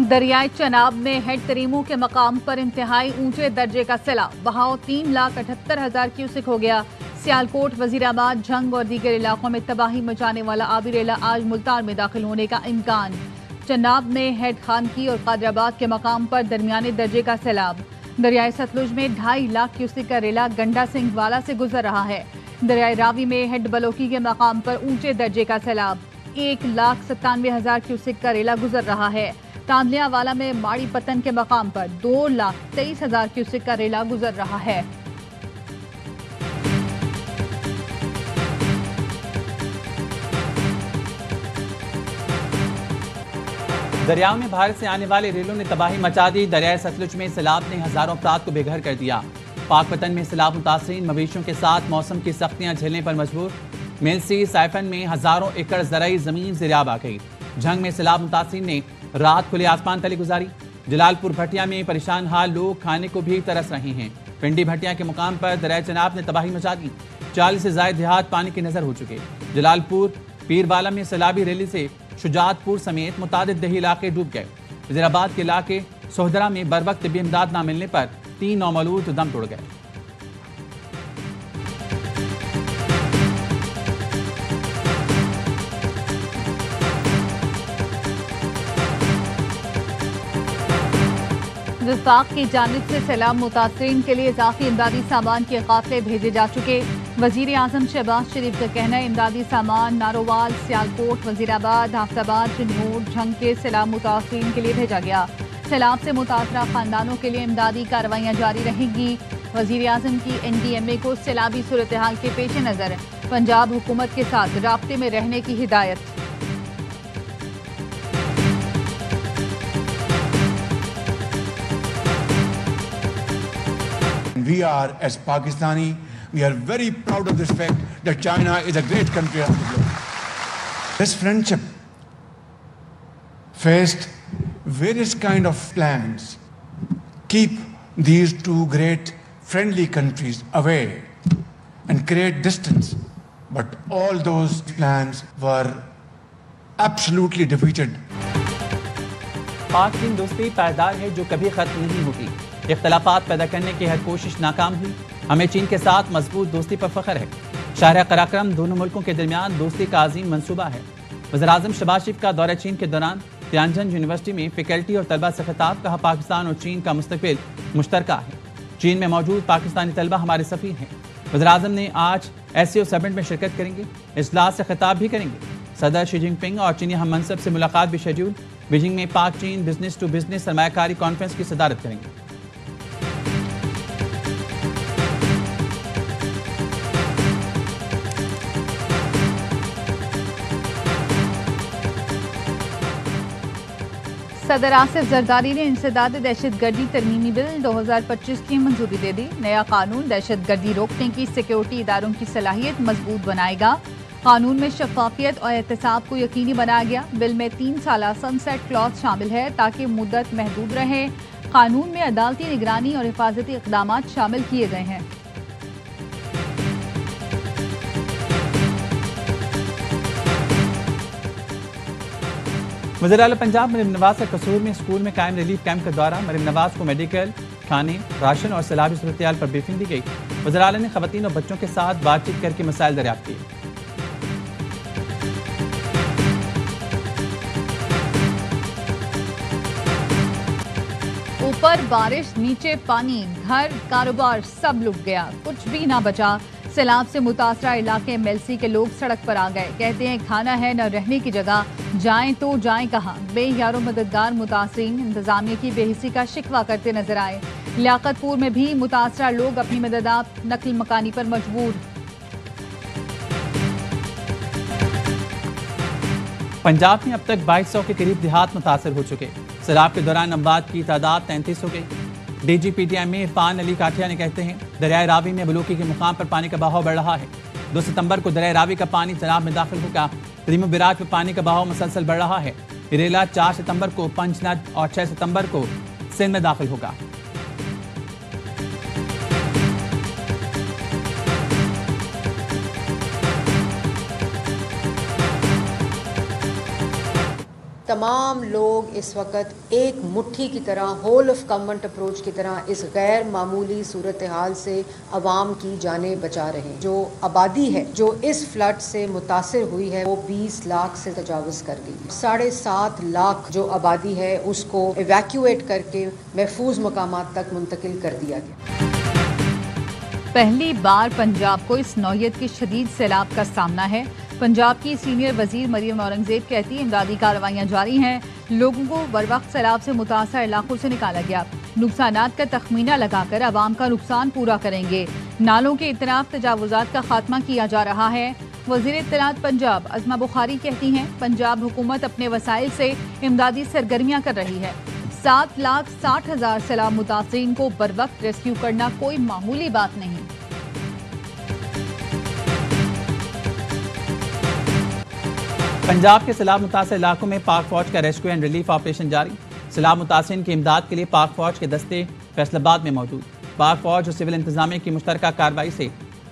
दरियाई चनाब में हेड तरीमू के मकाम पर इंतहाई ऊंचे दर्जे का सैलाब, बहाव 3,78,000 क्यूसिक हो गया। सियालकोट, वजीराबाद, झंग और दीगर इलाकों में तबाही मचाने वाला आबी रेला आज मुल्तान में दाखिल होने का इम्कान। चनाब में हेड खानकी और कादराबाद के मकाम पर दरमियाने दर्जे का सैलाब। दरियाई सतलुज में 2.5 लाख क्यूसिक का रेला गंडा सिंह वाला से गुजर रहा है। दरियाई रावी में हेड बलोकी के मकाम पर ऊंचे दर्जे का सैलाब, 1,97,000 क्यूसिक का रेला गुजर रहा है। तांदलिया वाला में माड़ी पतन के मकाम पर 2,23,000 क्यूसिक का रेला गुजर रहा है। दरियाओं में भारत से आने वाले रेलों ने तबाही मचा दी। दरियाई सतलुज में सैलाब ने हजारों अफराद को बेघर कर दिया। पाकपतन में सैलाब मुतासरीन मवेशियों के साथ मौसम की सख्तियां झेलने पर मजबूर। मेलसी साइफन में हजारों एकड़ ज़राई जमीन ज़ेरियाब आ गई। झंग में सैलाब मुतासरीन ने रात खुले आसमान तले गुजारी। जलालपुर भटिया में परेशान हाल लोग खाने को भी तरस रहे हैं। पिंडी भटिया के मुकाम पर दरियाई चनाब ने तबाही मचा दी। 40 से ज्यादा देहात पानी की नजर हो चुके। जलालपुर पीरवाला में सैलाबी रैली से शुजातपुर समेत मुतादिद दही इलाके डूब गए। वजीराबाद के इलाके सोहदरा में बर वक्त भी इमदाद न मिलने पर 3 नौमौलूद दम तोड़ गए। वफाक की जानिब से सैलाब मुतासरीन के लिए इजाफी इमदादी सामान के काफिले भेजे जा चुके। वजीर आजम शहबाज शरीफ का कहना है इमदादी सामान नारोवाल, सियालकोट, वजीराबाद, आफताबाद, चिन्नूर, झंग के सैलाब मुतासरीन के लिए भेजा गया। सैलाब से मुतासरा खानदानों के लिए इमदादी कार्रवाइयाँ जारी रहेंगी। वजीर आजम की NDMA को सैलाबी सूरत हाल के पेश नज़र पंजाब हुकूमत के साथ राब्ते में रहने की हिदायत। We are, as Pakistani, we are very proud of this fact that China is a great country of the globe. This friendship faced various kind of plans, keep these two great friendly countries away and create distance. But all those plans were absolutely defeated. पाक चीन दोस्ती पायदार है जो कभी खत्म नहीं होगी। इख्तलाफात पैदा करने की हर कोशिश नाकाम हुई। हमें चीन के साथ मजबूत दोस्ती पर फख्र है। शाहरा कराक्रम दोनों मुल्कों के दरमियान दोस्ती का अजीम मंसूबा है। वज़ीर आज़म शहबाज शरीफ का दौरा चीन के दौरान तियानजन यूनिवर्सिटी में फैकल्टी और तलबा से खिताब, कहा पाकिस्तान और चीन का मुस्तकबिल मुश्तरका है। चीन में मौजूद पाकिस्तानी तलबा हमारे सफ़ीर हैं। वज़ीर आज़म ने आज SCO समिट में शिरकत करेंगे। इजलास से खिताब भी करेंगे। सदर शी जिनपिंग और चीनी हम मनसब से मुलाकात भी शेड्यूल। बीजिंग में पाक चीन बिजनेस टू बिजनेस सरमायाकारी कॉन्फ्रेंस की सदारत करेंगे। सदर आसिफ जरदारी ने इंसदाद दहशतगर्दी तरमीमी बिल 2025 की मंजूरी दे दी। नया कानून दहशतगर्दी रोकने की सिक्योरिटी इदारों की सलाहियत मजबूत बनाएगा। कानून में शफाफियत और एहतसाब को यकीनी बनाया गया। बिल में 3 साला सनसेट क्लॉज शामिल है ताकि मुद्दत महदूद रहे। कानून में अदालती निगरानी और हिफाजती इक़दाम शामिल किए गए हैं। वज़ीर आला पंजाब मरीम नवाज का कसूर में स्कूल में कायम रिलीफ कैंप का दौरा। मरीम नवाज को मेडिकल, खाने, राशन और सैलाबी सूरत हाल पर ब्रीफिंग दी गई। वज़ीर आला ने खवातीन और बच्चों के साथ बातचीत करके मसाइल दरियाफ्त किए। ऊपर बारिश, नीचे पानी, घर, कारोबार सब लुट गया, कुछ भी ना बचा। सैलाब से मुतासरा इलाके मेलसी के लोग सड़क पर आ गए। कहते हैं खाना है न रहने की जगह, जाएं तो जाएं कहाँ। बेयारो मददगार मुतासरीन इंतजामिया की बेहिसी का शिकवा करते नजर आए। लियाकतपुर में भी मुतासरा लोग अपनी मददात नकल मकानी पर मजबूर। पंजाब में अब तक 2200 के करीब देहात मुतासर हो चुके। सैलाब के दौरान अमवात की तादाद 33 हो गई। DGPTM में इरफान अली काठिया ने कहते हैं दरियाई रावी में बलूकी के मुकाम पर पानी का बहाव बढ़ रहा है। 2 सितंबर को दरियाई रावी का पानी चनाब में दाखिल होगा। तरीमो बिराज में पानी का बहाव मुसलसल बढ़ रहा है। इरेला 4 सितंबर को पंचनद और 6 सितंबर को सिंध में दाखिल होगा। तमाम लोग इस वक्त एक मुट्ठी की तरह, होल ऑफ गवर्नमेंट अप्रोच की तरह इस गैर मामूली सूरत हाल से अवाम की जानें बचा रहे हैं। जो आबादी है जो इस फ्लड से मुतासिर हुई है वो 20 लाख से तजावुज़ कर गई। 7.5 लाख जो आबादी है उसको इवैक्यूएट करके महफूज मकामात तक मुंतकिल कर दिया गया। पहली बार पंजाब को इस नौयत के शदीद सैलाब का सामना है। पंजाब की सीनियर वजीर मरियम औरंगजेब कहती है इमदादी कार्रवाइयाँ जारी हैं। लोगों को बरवक्त सैलाब से मुतासर इलाकों से निकाला गया। नुकसानात का तखमीना लगाकर आवाम का नुकसान पूरा करेंगे। नालों के इतराफ तजावुजात का खात्मा किया जा रहा है। वजीर इत्तलात पंजाब अज़मा बुखारी कहती हैं पंजाब हुकूमत अपने वसाइल से इमदादी सरगर्मियाँ कर रही है। 7,60,000 सैलाब मुतासरीन को बरवक्त रेस्क्यू करना कोई मामूली बात नहीं। पंजाब के सैलाब मुतासर इलाकों में पाक फौज का रेस्क्यू एंड रिलीफ ऑपरेशन जारी। सैलाब मुतासरीन की इमदाद के लिए पाक फौज के दस्ते फैसलाबाद में मौजूद। पाक फौज और सिविल इंतजामिया की मुश्तरका कार्रवाई से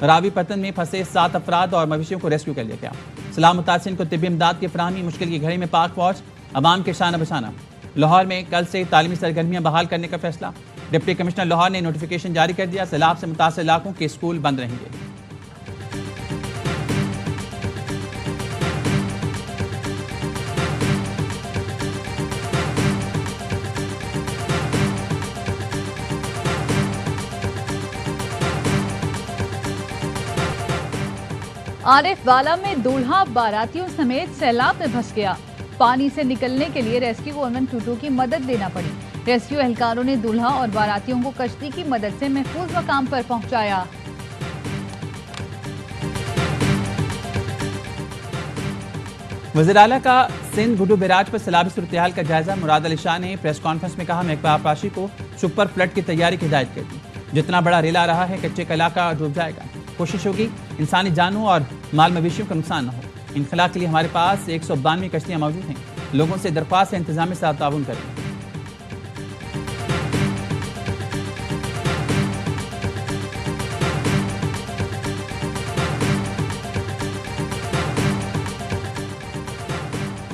रावी पतन में फंसे 7 अफराद और मवेशियों को रेस्क्यू कर लिया गया। सैलाब मुतासरीन को तिब्बी इमदाद की फराहमी मुश्किल की घड़ी में पाक फौज अवाम के शाना बशाना। लाहौर में कल से तालीमी सरगर्मियां बहाल करने का फैसला। डिप्टी कमिश्नर लाहौर ने नोटिफिकेशन जारी कर दिया। सैलाब से मुतासर इलाकों के स्कूल बंद रहेंगे। आरिफ वाला में दूल्हा बारातियों समेत सैलाब में फंस गया। पानी से निकलने के लिए रेस्क्यू 112 की मदद लेना पड़ी। रेस्क्यू एहलकारों ने दूल्हा और बारातियों को कश्ती की मदद से महफूज मकाम पर पहुंचाया। वज़ीर आला का सिंध गुड्डू बैराज पर सैलाबी सूरत-ए-हाल का जायजा। मुराद अली शाह ने प्रेस कॉन्फ्रेंस में कहा महकमा आबपाशी को सुपर फ्लड की तैयारी की हिदायत कर दी। जितना बड़ा रेला रहा है कच्चे का इलाका डूब जाएगा। कोशिश होगी इंसानी जानों और माल मवेशियों का नुकसान न हो। इनखला के लिए हमारे पास 192 कश्तियाँ मौजूद हैं। लोगों से दरख्वास्त है इंतजाम के साथ ताउन करें।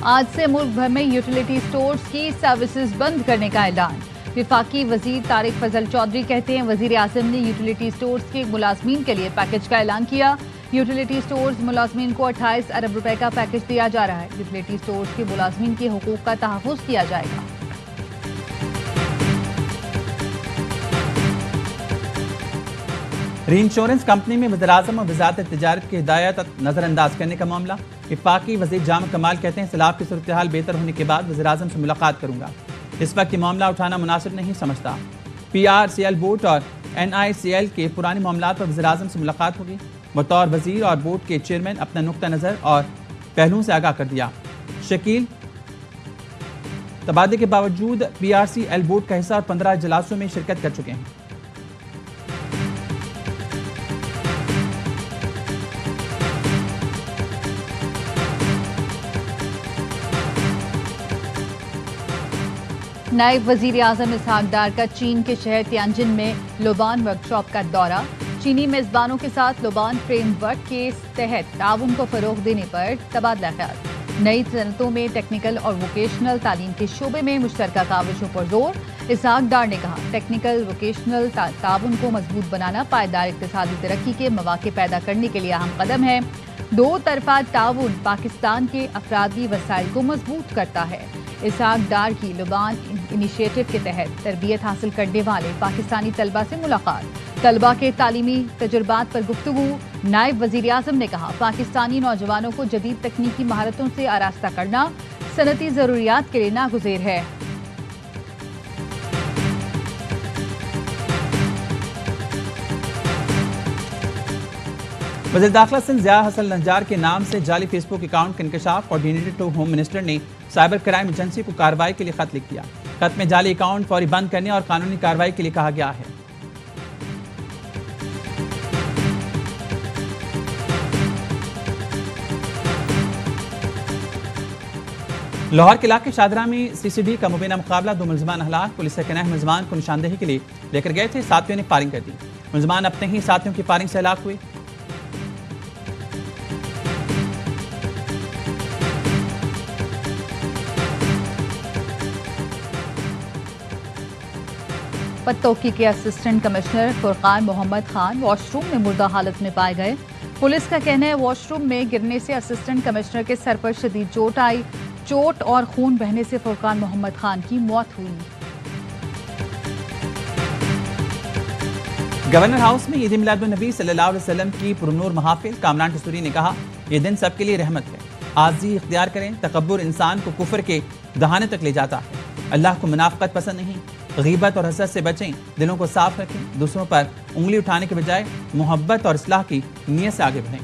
आज से मुल्क भर में यूटिलिटी स्टोर्स की सर्विसेज बंद करने का ऐलान। विफाकी वजीर तारिक फजल चौधरी कहते हैं वजीर आज़म ने यूटिलिटी स्टोर्स के मुलाजमीन के लिए पैकेज का ऐलान किया। यूटिलिटी स्टोर्स मुलाजमीन को 28 अरब रुपए का पैकेज दिया जा रहा है। यूटिलिटी स्टोर्स के मुलाजमीन के हुकूक का तहफ़्फ़ुज़ किया जाएगा। री इंश्योरेंस कंपनी में वज़ीर-ए-आज़म और वज़ारत तिजारत की हिदायत नज़रअंदाज करने का मामला। वफाकी वज़ीर जाम कमाल कहते हैं सैलाब की सूरत-ए-हाल बेहतर होने के बाद वज़ीर-ए-आज़म से मुलाकात करूंगा। इस वक्त ये मामला उठाना मुनासिब नहीं समझता। PRCL बोर्ड और NICL के पुराने मामलात पर वज़ीर-ए-आज़म से मुलाकात होगी। बतौर वज़ीर और बोर्ड के चेयरमैन अपना नुक्ता नज़र और पहलुओं से आगाह कर दिया। शकील तबादले के बावजूद PRCL बोर्ड का हिस्सा और 15 इजलासों में शिरकत कर चुके हैं। नायब वजीर आज़म इसहाक डार का चीन के शहर तियानजिन में लोबान वर्कशॉप का दौरा। चीनी मेजबानों के साथ लोबान फ्रेमवर्क के तहत ताउन को फरोग देने पर तबादला ख्याल। नई सनतों में टेक्निकल और वोकेशनल तालीम के शोबे में मुश्तरका काविशों पर जोर। इसहाक डार ने कहा टेक्निकल वोकेशनल ताउन को मजबूत बनाना पायदार इक्तिसादी तरक्की के मौके पैदा करने के लिए अहम कदम है। दो तरफा ताउन पाकिस्तान के अफरादी वसाइल को मजबूत करता है। इसहाक डार की लोबान इनिशिएटिव के तहत तरबियत हासिल करने वाले पाकिस्तानी तलबा से मुलाकात। तलबा के तालीमी तजुर्बात पर गुफ्तगू। नायब वजीर आज़म ने कहा पाकिस्तानी नौजवानों को जदीद तकनीकी महारतों से आरास्ता करना सनती ज़रूरियात के लिए नागुज़ेर है। वज़ीर दाखिला सिंध ज़िया हसन नज्जार के नाम से जाली फेसबुक अकाउंट का इंकशाफ। कोऑर्डिनेटर टू होम मिनिस्टर ने साइबर क्राइम एजेंसी को कार्रवाई के लिए खत लिख दिया। खत में जाली अकाउंट फौरी बंद करने और कानूनी कार्रवाई के लिए कहा गया है। लाहौर के इलाके शादरा में CCD का मुबीना मुकाबला। 2 मुलजमान हलाक। पुलिस के नए मुलजमान को निशानदेही के लिए लेकर गए थे। साथियों ने फायरिंग कर दी। मुलजमान अपने ही साथियों की फायरिंग से हलाक हुए। पत्तौकी के assistant commissioner Furqan Mohammad Khan washroom में मुर्दा हालत में पाए गए। पुलिस का कहना है वॉशरूम में गिरने से असिस्टेंट कमिश्नर के सर पर शदीद चोट आई। चोट और खून बहने से फुरकान मोहम्मद खान की मौत हुई। गवर्नर हाउस में ईद मिलादुन्नबी सल्लल्लाहु अलैहि वसल्लम की पुरनूर महफिल। कामरान कसूरी ने कहा, यह दिन सबके लिए रहमत है। आज़ी इख्तियार करें। तकब्बुर इंसान को कुफ्र के दहाने तक ले जाता है। अल्लाह को मुनाफकत पसंद नहीं। गीबत और हसद से बचें। दिलों को साफ रखें। दूसरों पर उंगली उठाने के बजाय मोहब्बत और इस्लाह की नीयत से आगे बढ़ें।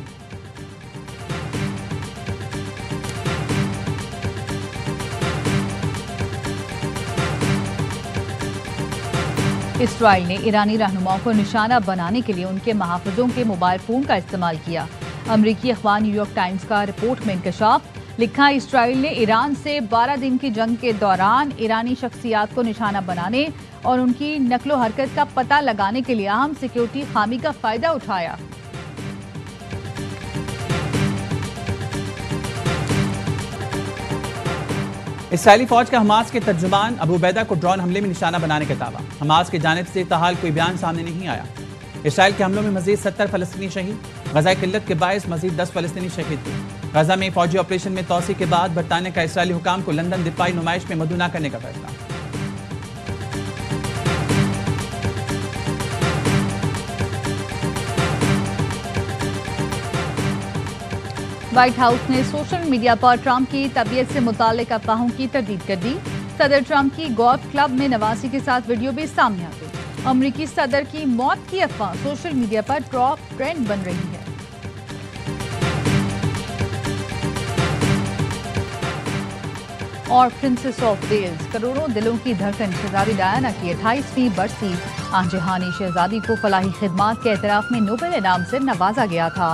इसराइल ने ईरानी रहनुमाओं को निशाना बनाने के लिए उनके महाफिजों के मोबाइल फोन का इस्तेमाल किया। अमरीकी अखबार न्यूयॉर्क टाइम्स का रिपोर्ट में इंकशाफ। लिखा, इसराइल ने ईरान से 12 दिन की जंग के दौरान ईरानी शख्सियात को निशाना बनाने और उनकी नकलो हरकत का पता लगाने के लिए अहम सिक्योरिटी खामी का फायदा उठाया। इसराइली फौज का हमास के तर्जुमान अबू उबैदा को ड्रोन हमले में निशाना बनाने का दावा। हमास की जानिब से ताहाल कोई बयान सामने नहीं आया। इसराइल के हमलों में मजीद 70 फलस्तीनी शहीद। गजा किल्लत के बायस मजीद 10 फलस्तीनी शहीद हुए। गजा में फौजी ऑपरेशन में तोसी के बाद बरतानिया का इसराइली हुकाम को लंदन दिफाई नुमाइश में मदऊ न करने का फैसला। व्हाइट हाउस ने सोशल मीडिया पर ट्रंप की तबीयत से मुताल्लिक अफवाहों की तरदीद कर दी। सदर ट्रंप की गोल्फ क्लब में नवासी के साथ वीडियो भी सामने आ गई। अमरीकी सदर की मौत की अफवाह सोशल मीडिया पर टॉप ट्रेंड बन रही है। और प्रिंसेस ऑफ वेल्स, करोड़ों दिलों की धड़कन शहजादी डायना की 28वीं बरसी। आंजहानी शहजादी को फलाही खिदमात के एतराफ में नोबेल इनाम से नवाजा गया था।